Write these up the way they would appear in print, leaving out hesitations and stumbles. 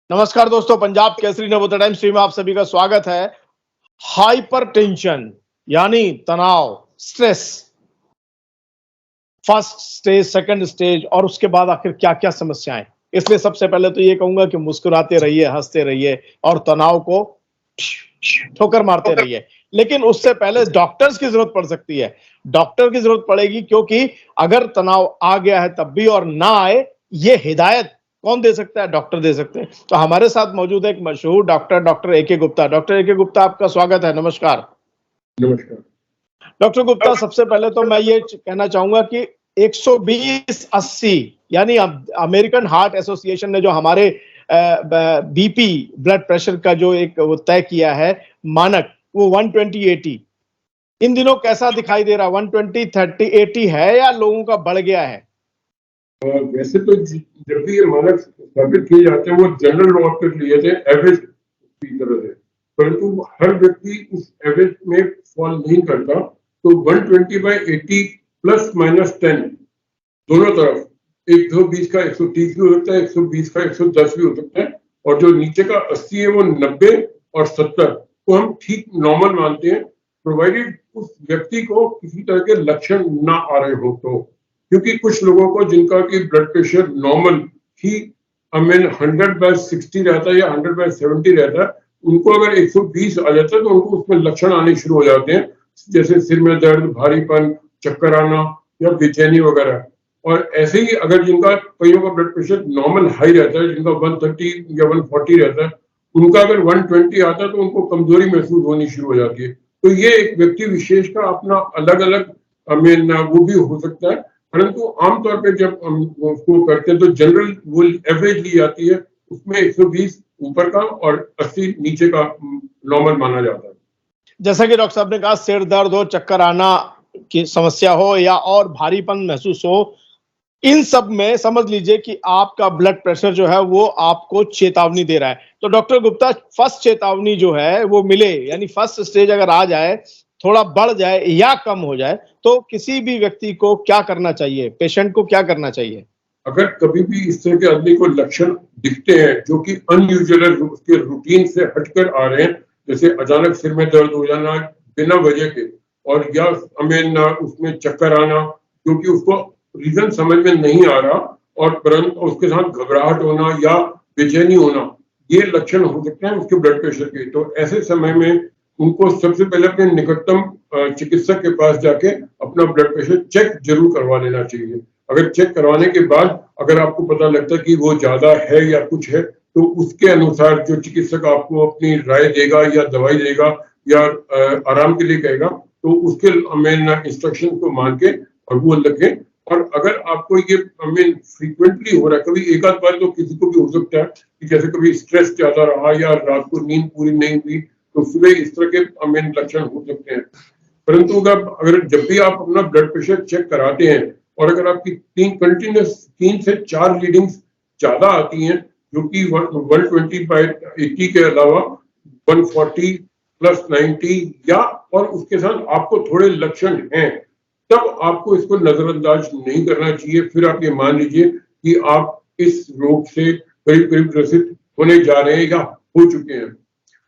नमस्कार दोस्तों, Punjab Kesari Navodaya times team में आप सभी का स्वागत है। हाइपरटेंशन यानी तनाव, stress, first stage, second stage और उसके बाद आखिर क्या-क्या समस्याएं। इसलिए सबसे पहले तो ये कहूंगा कि मुस्कुराते रहिए, हंसते रहिए और तनाव को ठोकर मारते रहिए। लेकिन उससे पहले डॉक्टर्स की जरूरत पड़ सकती है। डॉक्टर की जरूरत पड़ेगी क्योंकि अगर तनाव आ गया है तब भी और ना आए, ये हिदायत कौन दे सकता है? डॉक्टर दे सकते हैं। तो हमारे साथ मौजूद है एक मशहूर doctor A K. Gupta. Doctor A K. Gupta, आपका स्वागत है। नमस्कार। नमस्कार। डॉक्टर गुप्ता, सबसे पहले तो मैं ये कहना चाहूंगा कि 120/80 यानी अमेरिकन हार्ट एसोसिएशन ने जो हमारे बीपी, ब्लड प्रेशर का जो एक वो तय किया है मानक, वो 120/80 इन दिनों कैसा दिखाई दे रहा? 120/30/80 है या लोगों का बढ़ गया है? वैसे तो जब भी ये मानक स्थापित किए जाते हैं वो जनरल नॉर्म पर लिए थे, एवरेज की तरह से, परंतु हर व्यक्ति उस एवरेज में फॉल नहीं करता। तो 120/80 प्लस माइनस 10 दोनों तरफ 120 का 130 भी हो सकता है, 120 का 110 भी हो सकता है, और जो नीचे का 80 है वो 90 और 70 को हम ठीक नॉर्मल मानते हैं, प्रोवाइडेड उस व्यक्ति को किसी तरह के लक्षण ना आ रहे हो। तो क्योंकि कुछ लोगों को जिनका कि ब्लड प्रेशर नॉर्मल ही 100/60 रहता है या 100/70 रहता है, उनको अगर 120 आ जाता है तो उनको उसमें लक्षण आने शुरू हो जाते हैं, जैसे सिर में दर्द, भारीपन, चक्कर आना या बेचैनी वगैरह। और ऐसे ही अगर जिनका कईयों का ब्लड प्रेशर नॉर्मल हाई रहता है, जिनका 130 या 140 रहता है, उनका अगर 120 आता है तो उनको कमजोरी महसूस होनी शुरू हो जाती है। तो ये एक व्यक्ति विशेष का अपना अलग अलग वो भी हो सकता है, परंतु आमतौर पे जब हम उसको करते हैं तो जनरल वो एवरेज ली जाती है, उसमें 120 ऊपर का और 80 नीचे का नॉर्मल माना जाता है। जैसा कि डॉक्टर साहब ने कहा, सिर दर्द हो, चक्कर आना की समस्या हो या और भारीपन महसूस हो, इन सब में समझ लीजिए कि आपका ब्लड प्रेशर जो है वो आपको चेतावनी दे रहा है। तो डॉक्टर गुप्ता, फर्स्ट चेतावनी जो है वो मिले, यानी फर्स्ट स्टेज अगर आ जाए, थोड़ा बढ़ जाए या कम हो जाए, तो किसी भी व्यक्ति को क्या करना चाहिए? पेशेंट को क्या करना चाहिए? अगर कभी भी इस तरह के आदमी को लक्षण दिखते हैं जो कि अनयूजुअल, उसके रूटीन से हटकर आ रहे हैं, जैसे अचानक सिर में दर्द हो जाना बिना वजह के, और या उसमें चक्कर आना जो कि उसको रीजन समझ में नहीं आ रहा, और परंतु उसके साथ घबराहट होना या बेचैनी होना, ये लक्षण हो सकते हैं उसके ब्लड प्रेशर के। तो ऐसे समय में उनको सबसे पहले अपने निकटतम चिकित्सक के पास जाके अपना ब्लड प्रेशर चेक जरूर करवा लेना चाहिए। अगर चेक करवाने के बाद अगर आपको पता लगता है कि वो ज्यादा है या कुछ है, तो उसके अनुसार जो चिकित्सक आपको अपनी राय देगा या दवाई देगा या आराम के लिए कहेगा, तो उसके इंस्ट्रक्शन को मान के और वो लगे। और अगर आपको ये फ्रीक्वेंटली हो रहा है, कभी एक आध बार तो किसी को भी हो सकता है कि जैसे कभी स्ट्रेस ज्यादा रहा या रात को नींद पूरी नहीं हुई, तो सुबह इस तरह के लक्षण हो सकते हैं। परंतु अगर जब भी आप अपना ब्लड प्रेशर चेक कराते हैं और अगर आपकी 3 से 4 रीडिंग्स ज्यादा आती हैं, जो कि 120/80 के अलावा 140 प्लस 90 या और उसके साथ आपको थोड़े लक्षण हैं, तब आपको इसको नजरअंदाज नहीं करना चाहिए। फिर आप ये मान लीजिए कि आप इस रोग से करीब करीब ग्रसित होने जा रहे हैं या हो चुके हैं।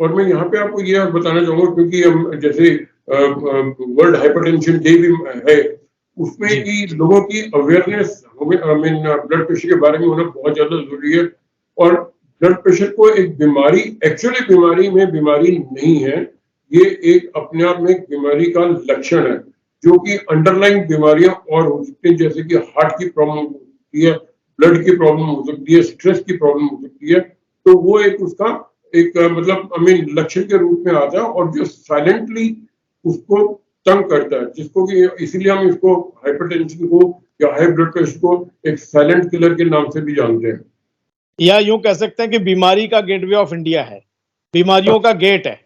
और मैं यहाँ पे आपको ये बताना चाहूंगा, क्योंकि हम जैसे वर्ल्ड हाइपरटेंशन डे भी है, उसमें कि लोगों की अवेयरनेस ब्लड प्रेशर के बारे में होना बहुत ज्यादा जरूरी है। और ब्लड प्रेशर को एक बीमारी, एक्चुअली बीमारी में बीमारी नहीं है, ये एक अपने आप में एक बीमारी का लक्षण है, जो कि अंडरलाइन बीमारियां और हो सकती है, जैसे कि हार्ट की प्रॉब्लम हो सकती है, ब्लड की प्रॉब्लम हो सकती है, स्ट्रेस की प्रॉब्लम हो सकती है। तो वो एक उसका एक लक्षण के रूप में आता है, और जो साइलेंटली उसको तंग करता है, जिसको कि इसीलिए हम इसको हाइपरटेंशन को या हाई ब्लड प्रेशर को एक साइलेंट किलर के नाम से भी जानते हैं। या यूं कह सकते हैं कि बीमारी का गेटवे ऑफ इंडिया है, बीमारियों का गेट है,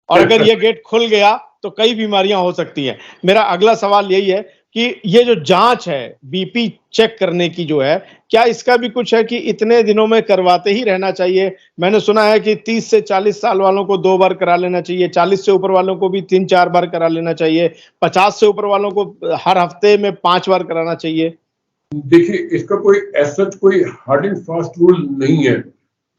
और अगर ये गेट खुल गया तो कई बीमारियां हो सकती हैं। मेरा अगला सवाल यही है कि ये जो जांच है बीपी चेक करने की जो है, क्या इसका भी कुछ है कि इतने दिनों में करवाते ही रहना चाहिए? मैंने सुना है कि 30 से 40 साल वालों को 2 बार करा लेना चाहिए, 40 से ऊपर वालों को भी 3-4 बार करा लेना चाहिए, 50 से ऊपर वालों को हर हफ्ते में 5 बार कराना चाहिए। देखिए, इसका कोई ऐसा कोई हार्ड एंड फास्ट रूल नहीं है।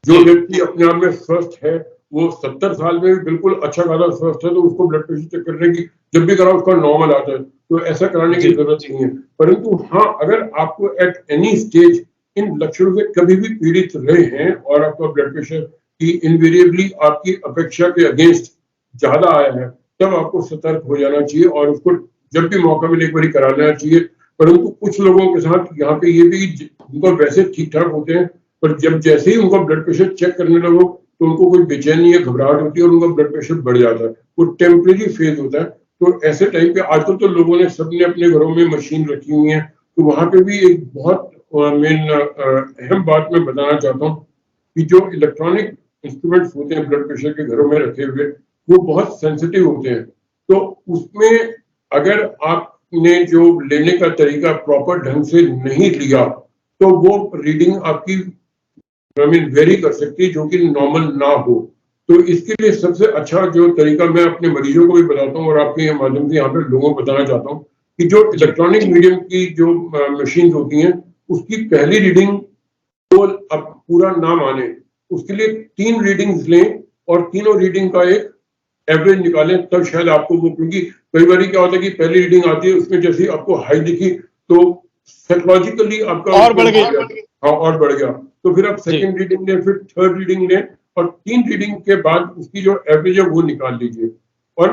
जो व्यक्ति अपने आप में स्वस्थ है, वो 70 साल में भी बिल्कुल अच्छा खासा स्वस्थ है, तो उसको ब्लड प्रेशर चेक करने की जब भी कराओ उसका नॉर्मल आता है, तो ऐसा कराने की जरूरत नहीं है। परंतु हाँ, अगर आपको एट एनी स्टेज इन लक्षणों से कभी भी पीड़ित रहे हैं और आपका ब्लड प्रेशर की इनवेरिएबली आपकी अपेक्षा के अगेंस्ट ज्यादा आया है, तब आपको सतर्क हो जाना चाहिए और उसको जब भी मौका मिले एक बार करा लेना चाहिए। परंतु कुछ लोगों के साथ यहाँ पे ये भी, उनको वैसे ठीक ठाक होते हैं, पर जब जैसे ही उनका ब्लड प्रेशर चेक करने लगो तो उनको कोई बेचैनी या घबराहट होती है और उनका ब्लड प्रेशर बढ़ जाता है। वो टेम्परेरी फेज होता है। तो ऐसे टाइम पे आजकल तो लोगों ने सबने अपने घरों में मशीन रखी हुई है, तो वहां पे भी एक बहुत मेन अहम बात मैं बताना चाहता हूँ कि जो इलेक्ट्रॉनिक इंस्ट्रूमेंट्स होते हैं ब्लड प्रेशर के घरों में रखे हुए, वो बहुत सेंसिटिव होते हैं। तो उसमें अगर आपने जो लेने का तरीका प्रॉपर ढंग से नहीं लिया तो वो रीडिंग आपकी वेरी कर सकती है, जो कि नॉर्मल ना हो। तो इसके लिए सबसे अच्छा जो तरीका मैं अपने मरीजों को भी बताता हूँ और आपके माध्यम से यहाँ पे लोगों को बताना चाहता हूँ कि जो इलेक्ट्रॉनिक मीडियम की जो मशीन होती हैं, उसकी पहली रीडिंग को अब पूरा ना माने, उसके लिए 3 रीडिंग्स लें और तीनों रीडिंग का एक एवरेज निकालें, तब शायद आपको वो, क्योंकि कई बार क्या होता है कि पहली रीडिंग आती है, उसमें जैसे ही आपको हाई दिखी तो साइकोलॉजिकली आपका और बढ़ गया। हाँ, और बढ़ गया। तो फिर आप सेकंड रीडिंग लें, फिर थर्ड रीडिंग लें और 3 रीडिंग के बाद उसकी जो एवरेज है वो निकाल लीजिए। और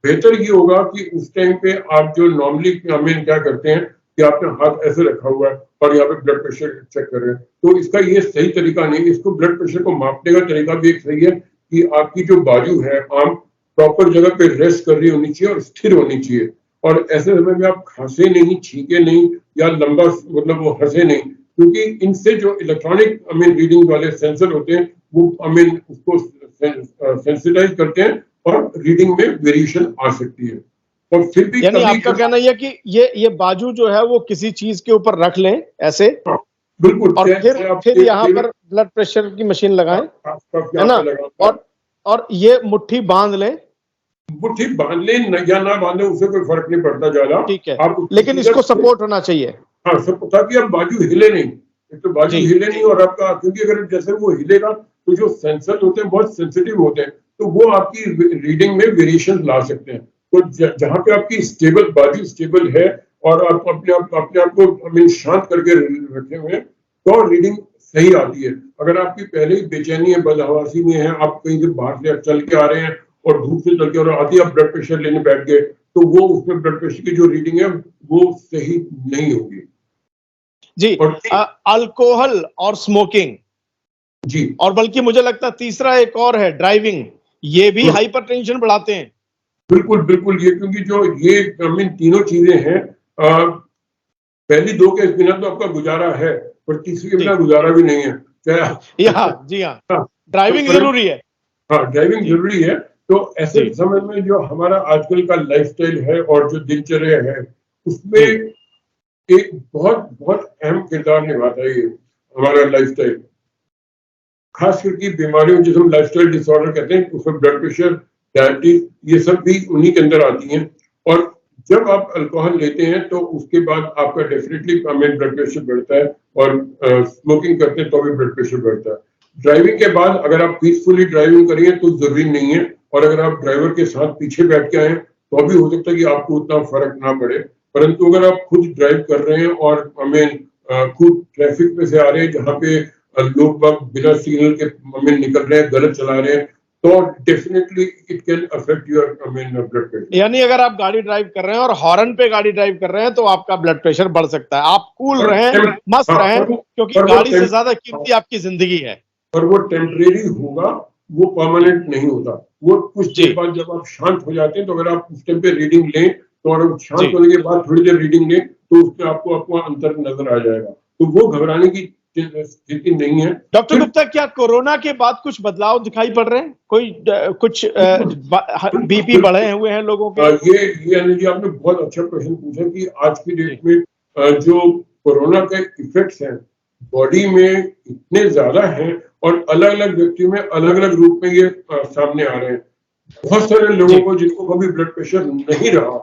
बेहतर ये होगा कि उस टाइम पे आप जो नॉर्मली क्या करते हैं कि आपने हाथ ऐसे रखा हुआ है और यहाँ पे ब्लड प्रेशर चेक कर रहे हैं, तो इसका ये सही तरीका नहीं। इसको ब्लड प्रेशर को मापने का तरीका भी एक सही है कि आपकी जो बाजू है आम प्रॉपर जगह पे रेस्ट कर रही होनी चाहिए और स्थिर होनी चाहिए। और ऐसे समय में आप खांसे नहीं, छींके नहीं या लंबा मतलब वो हंसे नहीं, क्योंकि इनसे जो इलेक्ट्रॉनिक रीडिंग वाले सेंसर होते हैं वो उसको सेंसिटाइज करते हैं और रीडिंग में वेरिएशन आ सकती है। और फिर भी यानी आपका कहना यह कि ये बाजू जो है वो किसी चीज के ऊपर रख लें ऐसे, हाँ, बिल्कुल, और फिर यहाँ पर ब्लड प्रेशर की मशीन लगाएं, है ना, और ये मुट्ठी बांध लें। मुट्ठी बांध लें या ना बांधे उससे कोई फर्क नहीं पड़ता ज्यादा, ठीक है, लेकिन इसको सपोर्ट होना चाहिए। हाँ, सब, ताकि आप बाजू हिले नहीं, एक तो बाजू हिले नहीं और आपका, क्योंकि अगर जैसे वो हिलेगा तो जो सेंसर होते हैं बहुत सेंसिटिव होते हैं, तो वो आपकी रीडिंग में वेरिएशन ला सकते हैं। तो जहाँ पे आपकी स्टेबल बाजू स्टेबल है और आप अपने आप को शांत करके रखे हुए हैं, तो रीडिंग सही आती है। अगर आपकी पहले ही बेचैनी है, बदहवासी में है, आप कहीं से बाहर से चल के आ रहे हैं और धूप से चल के और आती आप ब्लड प्रेशर लेने बैठ गए, तो वो उसमें ब्लड प्रेशर की जो रीडिंग है वो सही नहीं होगी जी। अल्कोहल और स्मोकिंग जी, और बल्कि मुझे लगता है तीसरा एक और है, ड्राइविंग, ये भी हाइपरटेंशन बढ़ाते हैं। बिल्कुल बिल्कुल, ये क्योंकि जो ये तीनों चीजें हैं, पहली 2 के बिना तो आपका गुजारा है, पर तीसरी के बिना गुजारा भी नहीं है। जी हाँ, ड्राइविंग जरूरी है। हाँ, ड्राइविंग जरूरी है। तो ऐसे समय में जो हमारा आजकल का लाइफस्टाइल है और जो दिनचर्या है, उसमें एक बहुत बहुत अहम किरदार निभाता है ये हमारा लाइफस्टाइल। खास करके बीमारियों जिसे हम लाइफस्टाइल डिसऑर्डर कहते हैं, उसमें ब्लड प्रेशर, डायबिटीज, ये सब भी उन्हीं के अंदर आती हैं। और जब आप अल्कोहल लेते हैं तो उसके बाद आपका डेफिनेटली ब्लड प्रेशर बढ़ता है, और स्मोकिंग करते हैं तो भी ब्लड प्रेशर बढ़ता है। ड्राइविंग के बाद अगर आप पीसफुली ड्राइविंग करिए तो जरूरी नहीं है, और अगर आप ड्राइवर के साथ पीछे बैठ के आए तो भी हो सकता है कि आपको उतना फर्क ना पड़े। परंतु अगर आप खुद ड्राइव कर रहे हैं और खुद ट्रैफिक में से आ रहे हैं जहाँ पे लोग बिना सिग्नल के निकल रहे हैं, गलत चला रहे हैं, तो definitely it can affect your blood pressure. यानी अगर आप गाड़ी ड्राइव कर रहे हैं और हॉर्न पे गाड़ी ड्राइव कर रहे हैं तो आपका ब्लड प्रेशर बढ़ सकता है। आप कूल रहें, मस्त रहें, क्योंकि गाड़ी से ज्यादा कीमती आपकी जिंदगी है। और वो टेम्परेरी होगा, वो परमानेंट नहीं होता। वो कुछ देर बाद जब आप शांत हो जाते हैं, तो अगर आप उस टाइम पे रीडिंग लें, तो अगर शांत होने के बाद थोड़ी देर रीडिंग लें तो उसमें आपको अंतर नजर आ जाएगा। तो वो घबराने की स्थिति नहीं है। डॉक्टर गुप्ता, क्या कोरोना के बाद कुछ बदलाव दिखाई पड़ रहे हैं? कुछ बीपी बढ़े हुए हैं लोगों के? ये अनिल जी, आपने बहुत अच्छा प्रश्न पूछा कि आज की डेट में जो कोरोना के इफेक्ट्स हैं बॉडी में इतने ज्यादा हैं, और अलग अलग व्यक्तियों में अलग अलग रूप में ये सामने आ रहे हैं। बहुत सारे लोगों को जिनको कभी ब्लड प्रेशर नहीं रहा,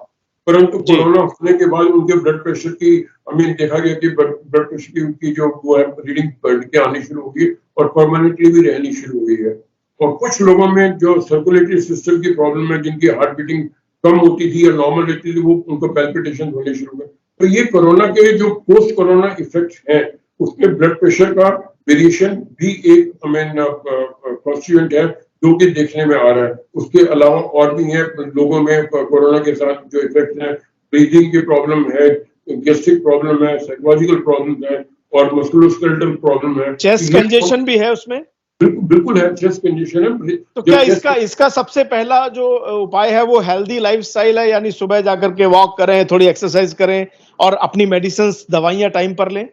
परंतु कोरोना होने के बाद उनके ब्लड प्रेशर की देखा गया कि ब्लड प्रेशर की जो वो है रीडिंग बढ़ के आनी शुरू होगी, और परमानेंटली भी रहनी शुरू हुई है। और कुछ लोगों में जो सर्कुलेटरी सिस्टम की प्रॉब्लम है, जिनकी हार्ट बीटिंग कम होती थी या नॉर्मल रहती थी, वो उनको पैल्पिटेशन होने शुरू हुए। तो ये कोरोना के जो पोस्ट कोरोना इफेक्ट हैं, उसमें ब्लड प्रेशर का वेरिएशन भी एक कॉन्स्टिट्यूएंट है जो कि देखने में आ रहा है। उसके अलावा और भी है लोगों में कोरोना के साथ जो इफेक्ट है, ब्रीदिंग की प्रॉब्लम है, गैस्ट्रिक प्रॉब्लम है, साइकोलॉजिकल प्रॉब्लम है और मस्कुलोस्केलेटल प्रॉब्लम है। चेस्ट कंजेशन भी है उसमें? बिल्कुल है, चेस्ट कंजेशन है। तो क्या इसका सबसे पहला जो उपाय है वो हेल्दी लाइफस्टाइल है, यानी सुबह जाकर के वॉक करें, थोड़ी एक्सरसाइज करें और अपनी मेडिसिन दवाइयां टाइम पर लें?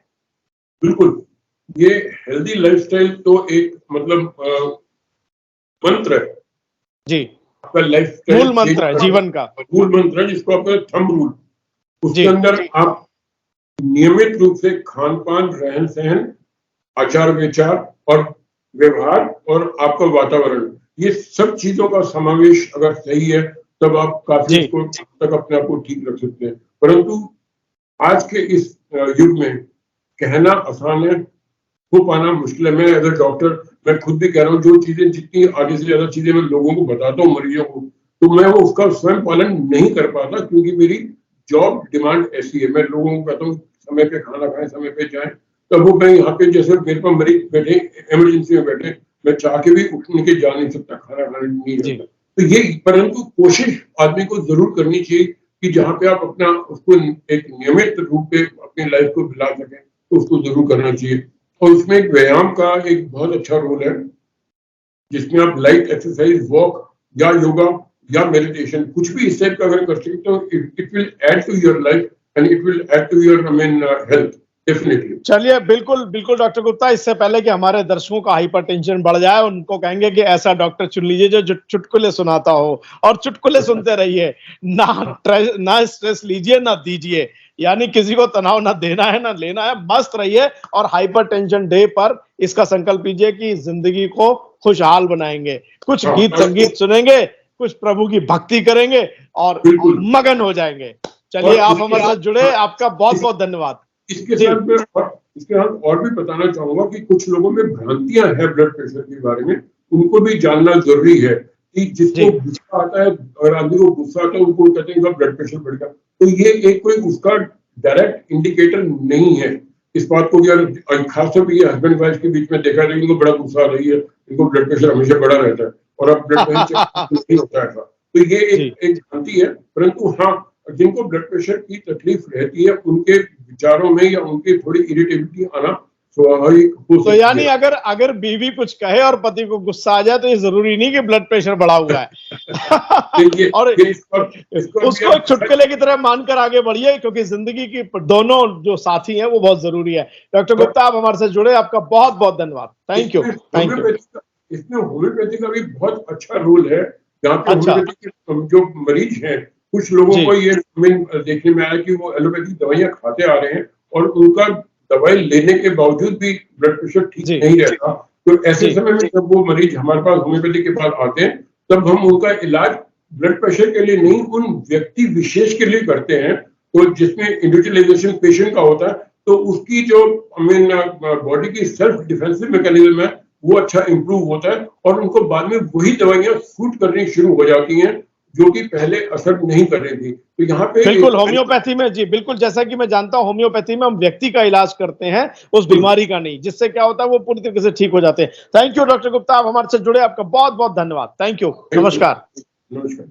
बिल्कुल, ये हेल्दी लाइफस्टाइल तो एक मतलब मंत्र है जी, आपका, लाइफस्टाइल मूल मंत्र है जीवन का, मूल मंत्र है जिसको आप थंब रूल। उसके अंदर आप नियमित रूप से खान पान, रहन सहन, आचार विचार और व्यवहार और आपका वातावरण, ये सब चीजों का समावेश अगर सही है तब आप काफी इसको तक अपने आप को ठीक रख सकते हैं। परंतु आज के इस युग में कहना आसान है, हो पाना मुश्किल है। मैं एज अ डॉक्टर मैं खुद भी कह रहा हूँ, जो चीजें जितनी आगे से ज्यादा चीजें मैं लोगों को बताता हूँ, मरीजों को, तो मैं वो उसका स्वयं पालन नहीं कर पाता, क्योंकि मेरी जॉब डिमांड ऐसी है। मैं लोगों को कहता हूँ समय पे खाना खाएं, समय पे जाएं, तब वो मैं यहाँ पे जैसे मेरे पास मरीज बैठे इमरजेंसी में बैठे, मैं चाह के भी उठ के जा नहीं सकता, खाना खाने नहीं जाता। तो ये, परंतु कोशिश आदमी को जरूर करनी चाहिए कि जहाँ पे आप अपना उसको एक नियमित रूप पे अपनी लाइफ को बिला सकें, तो उसको जरूर करना चाहिए। और उसमें एक व्यायाम का एक बहुत अच्छा रोल है, जिसमें आप लाइट एक्सरसाइज, वॉक या योगा या मेडिटेशन, कुछ भी इस टाइप का अगर कर सकते तो it will add to your life and it will add to your health definitely. चलिए, बिल्कुल बिल्कुल डॉक्टर गुप्ता, इससे पहले कि हमारे दर्शकों का हाइपरटेंशन बढ़ जाए, उनको कहेंगे कि ऐसा डॉक्टर चुन लीजिए जो चुटकुले सुनाता हो, और चुटकुले सुनते रहिए, ना स्ट्रेस लीजिए ना दीजिए, यानी किसी को तनाव ना देना है ना लेना है, मस्त रहिए। और हाइपरटेंशन डे पर इसका संकल्प कीजिए कि जिंदगी को खुशहाल बनाएंगे, कुछ गीत संगीत सुनेंगे, कुछ प्रभु की भक्ति करेंगे और मगन हो जाएंगे। चलिए, आप हमारे साथ जुड़े, आपका बहुत बहुत धन्यवाद। इसके साथ और भी बताना चाहूंगा कि कुछ लोगों में भ्रांतियां हैं ब्लड प्रेशर के बारे में, उनको भी जानना जरूरी है कि जिसको गुस्सा आता है, अगर आदमी को गुस्सा आता है, उनको कहते हैं ब्लड प्रेशर बढ़ गया, तो ये एक कोई उसका डायरेक्ट इंडिकेटर नहीं है इस बात को। यार खासतौर पर ये हस्बैंड वाइफ के बीच में देखा जाए, इनको बड़ा गुस्सा आ रही है, इनको ब्लड प्रेशर हमेशा बढ़ा रहता है और अब ब्लड प्रेशर नहीं होता है, तो ये एक भ्रांति है। परंतु हाँ, जिनको ब्लड प्रेशर की तकलीफ रहती है, उनके विचारों में या उनकी थोड़ी इरिटेबिलिटी आना स्वाभाविक हो सकती है। तो यानी अगर बीवी कुछ कहे और पति को गुस्सा आ जाए, तो ये जरूरी नहीं कि ब्लड प्रेशर बढ़ा हुआ है। और उसको चुटकुले की तरह मानकर आगे बढ़िए, क्योंकि जिंदगी की दोनों जो साथी हैं वो बहुत जरूरी है। डॉक्टर गुप्ता, आप हमारे साथ जुड़े, आपका बहुत बहुत धन्यवाद। Thank you. इसमें होम्योपैथी का भी बहुत अच्छा रोल है, जहाँ पे होम्योपैथी के जो मरीज हैं, कुछ लोगों को ये देखने में आया कि वो एलोपैथिक दवाइयां खाते आ रहे हैं और उनका दवाई लेने के बावजूद भी ब्लड प्रेशर ठीक नहीं रहता। तो ऐसे समय में जब वो मरीज हमारे पास होम्योपैथी के पास आते हैं, तब हम उनका इलाज ब्लड प्रेशर के लिए नहीं, उन व्यक्ति विशेष के लिए करते हैं। तो जिसमें इंडिविजुअलाइजेशन पेशेंट का होता है, तो उसकी जो बॉडी की सेल्फ डिफेंसिव मैकेनिज्म है वो अच्छा इंप्रूव होता है और उनको बाद में वही दवाइयां सूट करनी शुरू हो जाती हैं जो कि पहले असर नहीं कर रही थी। तो यहाँ पे बिल्कुल होम्योपैथी में, जी बिल्कुल, जैसा कि मैं जानता हूं, होम्योपैथी में हम व्यक्ति का इलाज करते हैं, उस बीमारी का नहीं, जिससे क्या होता है वो पूरी तरीके से ठीक हो जाते हैं। थैंक यू डॉक्टर गुप्ता, आप हमारे साथ जुड़े, आपका बहुत बहुत धन्यवाद। थैंक यू, नमस्कार। नमस्कार।